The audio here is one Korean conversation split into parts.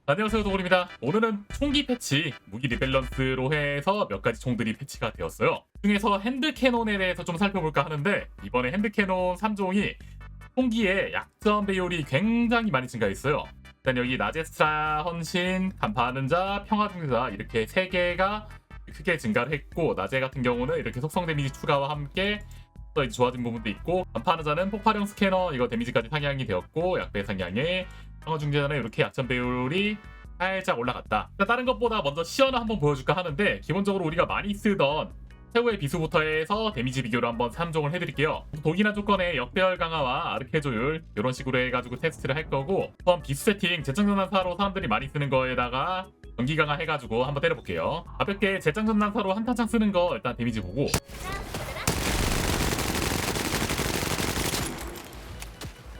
안녕하세요, 도굴입니다. 오늘은 총기 패치, 무기 리밸런스로 해서 몇 가지 총들이 패치가 되었어요. 그중에서 핸드캐논에 대해서 좀 살펴볼까 하는데, 이번에 핸드캐논 3종이 총기의 약점 배율이 굉장히 많이 증가했어요. 일단 여기 나제스트라, 헌신, 간파하는 자, 평화중재자 이렇게 3개가 크게 증가를 했고, 나제 같은 경우는 이렇게 속성 데미지 추가와 함께 또 이제 좋아진 부분도 있고, 간파하는 자는 폭발형 스캐너 이거 데미지까지 상향이 되었고, 약배 상향에 평화중재자는 이렇게 약점 배율이 살짝 올라갔다. 다른 것보다 먼저 시연을 한번 보여줄까 하는데, 기본적으로 우리가 많이 쓰던 최후의 비수부터 해서 데미지 비교를 한번 3종을 해드릴게요. 독이나 조건의 역배열 강화와 아르케 조율 이런 식으로 해가지고 테스트를 할 거고, 우선 비수 세팅 재장전난사로 사람들이 많이 쓰는 거에다가 전기 강화 해가지고 한번 때려볼게요. 가볍게 재장전난사로 한탄창 쓰는 거 일단 데미지 보고,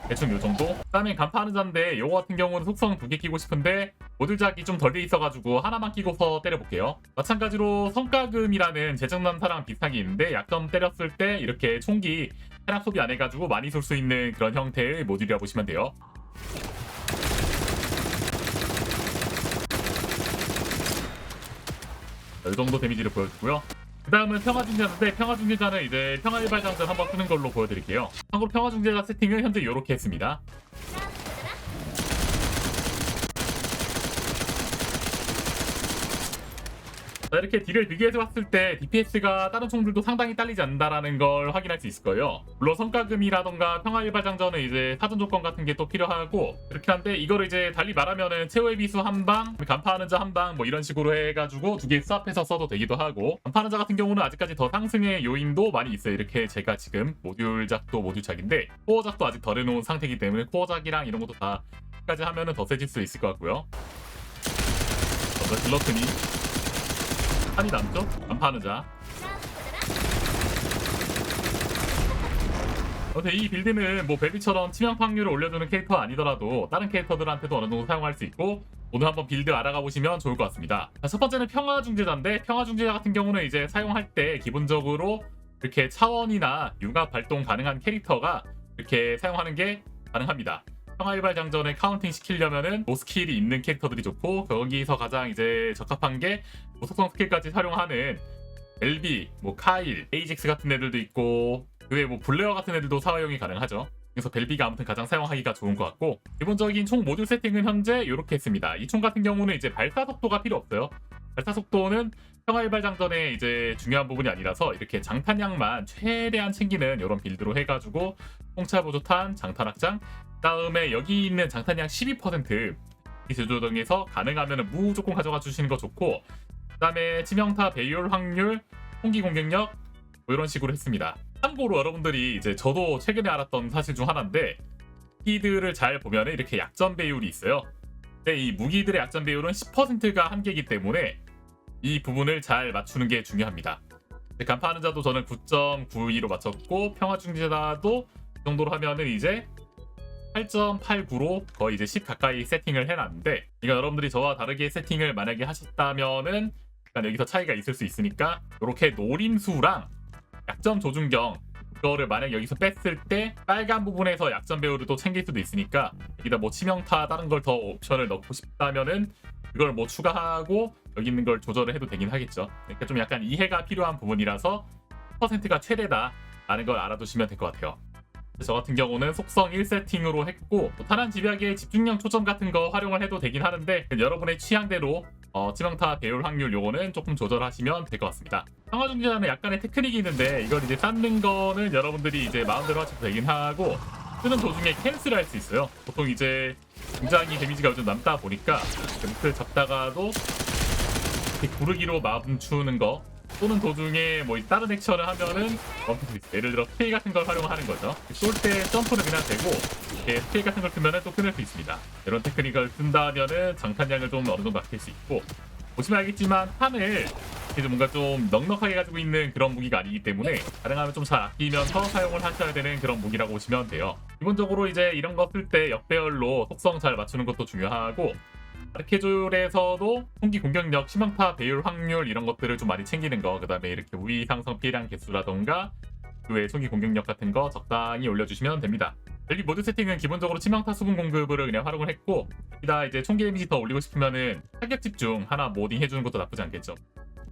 대충 요정도? 그다음에 간파하는 자인데 요거 같은 경우는 속성 2개 끼고 싶은데 모듈작이 좀 덜 돼 있어가지고 하나만 끼고서 때려볼게요. 마찬가지로 성과금이라는 재정난사랑 비슷하게 있는데, 약점 때렸을 때 이렇게 총기 체력 소비 안 해가지고 많이 쏠 수 있는 그런 형태의 모듈이라고 보시면 돼요. 이 정도 데미지를 보여주고요. 그 다음은 평화중재자인데, 평화중재자는 이제 평화일발장전 한번 쓰는 걸로 보여드릴게요. 참고로 평화중재자 세팅은 현재 이렇게 했습니다. 자, 이렇게 딜을 비교해서 봤을 때 DPS가 다른 총들도 상당히 딸리지 않는다라는 걸 확인할 수 있을 거예요. 물론 성과금이라던가 평화일발장전은 이제 사전 조건 같은 게 또 필요하고 그렇긴 한데, 이거를 이제 달리 말하면은 최후의 비수 한방, 간파하는 자 한방 뭐 이런 식으로 해가지고 2개 수합해서 써도 되기도 하고, 간파하는 자 같은 경우는 아직까지 더 상승의 요인도 많이 있어요. 이렇게 제가 지금 모듈작도 모듈작인데 코어작도 아직 덜 해놓은 상태이기 때문에 코어작이랑 이런 것도 다 까지 하면은 더 세질 수 있을 것 같고요. 먼저 질러트니 한이 남죠? 간파하는 자. 근데 이 빌드는 뭐 벨비처럼 치명 확률을 올려주는 캐릭터 아니더라도 다른 캐릭터들한테도 어느 정도 사용할 수 있고, 오늘 한번 빌드 알아가 보시면 좋을 것 같습니다. 자, 첫 번째는 평화중재자인데, 평화중재자 같은 경우는 이제 사용할 때 기본적으로 이렇게 차원이나 융합 발동 가능한 캐릭터가 이렇게 사용하는 게 가능합니다. 평화일발 장전에 카운팅 시키려면은 노스킬이 있는 캐릭터들이 좋고, 거기서 가장 이제 적합한 게 속성 스킬까지 활용하는 엘비, 뭐 카일, 에이직스 같은 애들도 있고, 그 외에 뭐 블레어 같은 애들도 사용이 가능하죠. 그래서 벨비가 아무튼 가장 사용하기가 좋은 것 같고, 기본적인 총 모듈 세팅은 현재 이렇게 했습니다. 이 총 같은 경우는 이제 발사 속도가 필요 없어요. 발사 속도는 평화일발 장전의 이제 중요한 부분이 아니라서 이렇게 장탄량만 최대한 챙기는 이런 빌드로 해가지고, 통찰 보조탄, 장탄 확장, 그다음에 여기 있는 장탄량 12% 제조정에서 가능하면 무조건 가져가 주시는 거 좋고, 그다음에 치명타 배율 확률, 총기 공격력 뭐 이런 식으로 했습니다. 참고로 여러분들이 이제 저도 최근에 알았던 사실 중 하나인데, 무기들을 잘 보면 이렇게 약점 배율이 있어요. 근데 이 무기들의 약점 배율은 10%가 한계이기 때문에 이 부분을 잘 맞추는 게 중요합니다. 간파하는 자도 저는 9.92로 맞췄고, 평화중재자도 이 정도로 하면은 이제 8.89로 거의 이제 10 가까이 세팅을 해놨는데, 이거 여러분들이 저와 다르게 세팅을 만약에 하셨다면은 일단 여기서 차이가 있을 수 있으니까, 이렇게 노림수랑 약점 조준경 이거를 만약 여기서 뺐을 때 빨간 부분에서 약점 배율을 또 챙길 수도 있으니까, 여기다 뭐 치명타 다른 걸 더 옵션을 넣고 싶다면은 이걸 뭐 추가하고 여기 있는 걸 조절을 해도 되긴 하겠죠. 그러니까 좀 약간 이해가 필요한 부분이라서 퍼센트가 최대다 라는 걸 알아두시면 될 것 같아요. 저 같은 경우는 속성 1세팅으로 했고, 탄환 집약의 집중력 초점 같은 거 활용을 해도 되긴 하는데, 여러분의 취향대로 치명타 배율 확률 요거는 조금 조절하시면 될 것 같습니다. 평화중재자는 약간의 테크닉이 있는데, 이걸 이제 쌓는 거는 여러분들이 이제 마음대로 하셔도 되긴 하고, 쓰는 도중에 캔슬할 수 있어요. 보통 이제 굉장히 데미지가 좀 남다 보니까 밑을 잡다가도 이렇게 구르기로 멈추는 거, 쏘는 도중에 뭐 다른 액션을 하면은 멈출 수 있어요. 예를 들어 스킬 같은 걸 활용하는 거죠. 쏠 때 점프를 그냥 되고 이렇게 스킬 같은 걸 쓰면은 또 끊을 수 있습니다. 이런 테크닉을 쓴다면은 장탄량을 좀 어느 정도 아낄 수 있고, 보시면 알겠지만 탄을 이제 뭔가 좀 넉넉하게 가지고 있는 그런 무기가 아니기 때문에 가능하면 좀 잘 아끼면서 사용을 하셔야 되는 그런 무기라고 보시면 돼요. 기본적으로 이제 이런 거 쓸 때 역배열로 속성 잘 맞추는 것도 중요하고, 아르케졸에서도 총기 공격력, 치명타 배율 확률 이런 것들을 좀 많이 챙기는 거, 그 다음에 이렇게 우위 상성 피해량 개수라던가 그 외에 총기 공격력 같은 거 적당히 올려주시면 됩니다. 벨비 모드 세팅은 기본적으로 치명타 수분 공급을 그냥 활용을 했고, 이다 이제 총 데미지 더 올리고 싶으면은 타격 집중 하나 모딩 해주는 것도 나쁘지 않겠죠.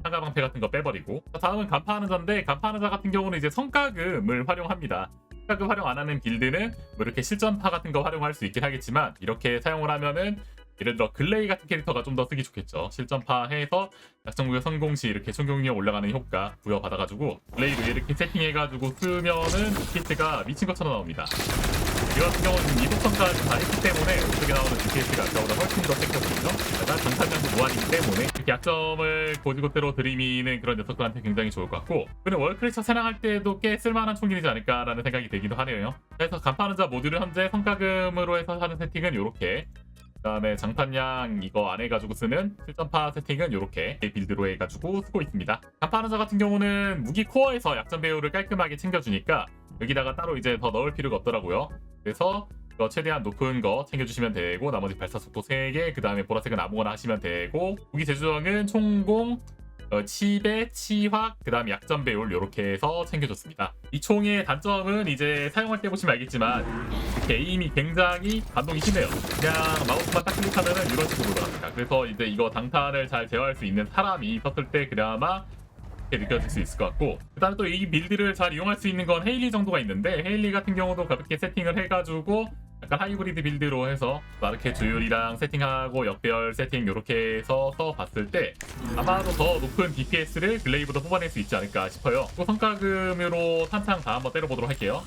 상가 방패 같은 거 빼버리고. 다음은 간파하는 자인데, 간파하는 자 같은 경우는 이제 성과금을 활용합니다. 성과금 활용 안 하는 빌드는 뭐 이렇게 실전파 같은 거 활용할 수 있긴 하겠지만, 이렇게 사용을 하면은 예를 들어 글레이 같은 캐릭터가 좀 더 쓰기 좋겠죠. 실전파 해서 약점구역 성공 시 이렇게 총격력 올라가는 효과 부여받아가지고 글레이로 이렇게 세팅해가지고 쓰면은 DPS가 미친 것처럼 나옵니다. 이 같은 경우는 이속성까지 다 했기 때문에 오른쪽에 나오는 DPS가 아까보다 훨씬 더 세거든요. 게다가 장탄량도 무한이기 때문에 이렇게 약점을 고지고대로 들이미는 그런 녀석들한테 굉장히 좋을 것 같고, 그는 월크리처 사냥할 때도 꽤 쓸만한 총기이지 않을까라는 생각이 들기도 하네요. 그래서 간파하는 자 모듈을 현재 성과금으로 해서 하는 세팅은 이렇게, 그 다음에 장탄량 이거 안 해가지고 쓰는 실전파 세팅은 이렇게 빌드로 해가지고 쓰고 있습니다. 간파하는 자 같은 경우는 무기 코어에서 약점 배율을 깔끔하게 챙겨주니까 여기다가 따로 이제 더 넣을 필요가 없더라고요. 그래서 최대한 높은 거 챙겨주시면 되고, 나머지 발사속도 3개, 그 다음에 보라색은 아무거나 하시면 되고, 무기 제조정은 총공, 치배, 치확, 그 다음에 약점 배율 이렇게 해서 챙겨줬습니다. 이 총의 단점은 이제 사용할 때 보시면 알겠지만 이렇게 에임이 굉장히 반동이 심해요. 그냥 마우스만 딱 클릭하면은 이런 식으로 돌아갑니다. 그래서 이제 이거 당탄을 잘 제어할 수 있는 사람이 썼을 때 그나마 이렇게 느껴질 수 있을 것 같고, 그 다음에 또 이 빌드를 잘 이용할 수 있는 건 헤일리 정도가 있는데, 헤일리 같은 경우도 가볍게 세팅을 해가지고 약간 하이브리드 빌드로 해서 마르케 주율이랑 세팅하고 역배열 세팅 이렇게 해서 써봤을 때 아마도 더 높은 DPS를 글레이보다 뽑아낼 수 있지 않을까 싶어요. 또 성과금으로 탄창 다 한번 때려보도록 할게요.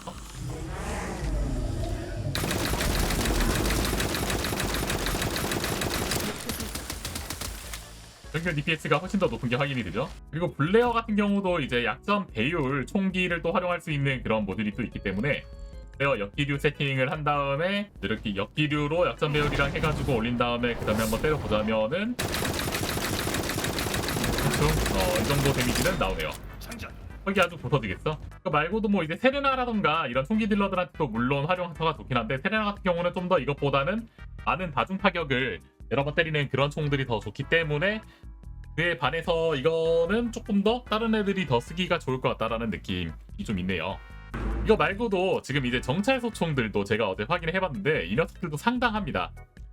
평균 DPS가 훨씬 더 높은 게 확인이 되죠. 그리고 블레어 같은 경우도 이제 약점 배율 총기를 또 활용할 수 있는 그런 모듈이 또 있기 때문에 블레어 역기류 세팅을 한 다음에 이렇게 역기류로 약점 배율이랑 해가지고 올린 다음에 그 다음에 한번 때려보자면은 대충 이 정도 데미지는 나오네요. 거기 아주 부서지겠어. 그거 말고도 뭐 이제 세레나라던가 이런 총기 딜러들한테도 물론 활용하서가 좋긴 한데, 세레나 같은 경우는 좀 더 이것보다는 많은 다중 타격을 여러 번 때리는 그런 총들이 더 좋기 때문에 그에 반해서 이거는 조금 더 다른 애들이 더 쓰기가 좋을 것 같다라는 느낌이 좀 있네요. 이거 말고도 지금 이제 정찰소 총들도 제가 어제 확인을 해봤는데 이 녀석들도 상당합니다.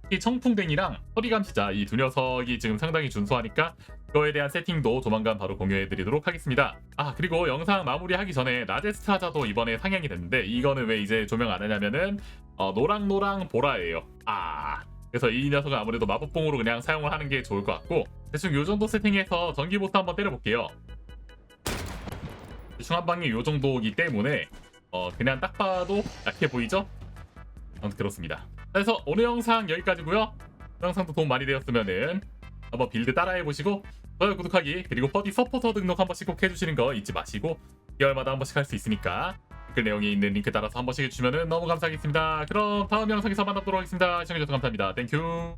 이 청풍댕이랑 허리감시자 이 두 녀석이 지금 상당히 준수하니까 그거에 대한 세팅도 조만간 바로 공유해드리도록 하겠습니다. 아, 그리고 영상 마무리하기 전에 라제스트라자도 이번에 상영이 됐는데, 이거는 왜 이제 조명 안 하냐면은 노랑노랑 보라예요. 그래서 이 녀석은 아무래도 마법봉으로 그냥 사용을 하는 게 좋을 것 같고, 대충 요 정도 세팅해서 전기보스 한번 때려볼게요. 대충 한 방에 요 정도이기 때문에 그냥 딱 봐도 약해 보이죠? 아무튼 그렇습니다. 그래서 오늘 영상 여기까지고요. 영상도 도움 많이 되었으면은 한번 빌드 따라해보시고 좋아요, 구독하기, 그리고 퍼디 서포터 등록 한 번씩 꼭 해주시는 거 잊지 마시고 2개월마다 한 번씩 할 수 있으니까 댓글 내용에 있는 링크 따라서 한 번씩 해주시면 너무 감사하겠습니다. 그럼 다음 영상에서 만나도록 하겠습니다. 시청해주셔서 감사합니다. 땡큐.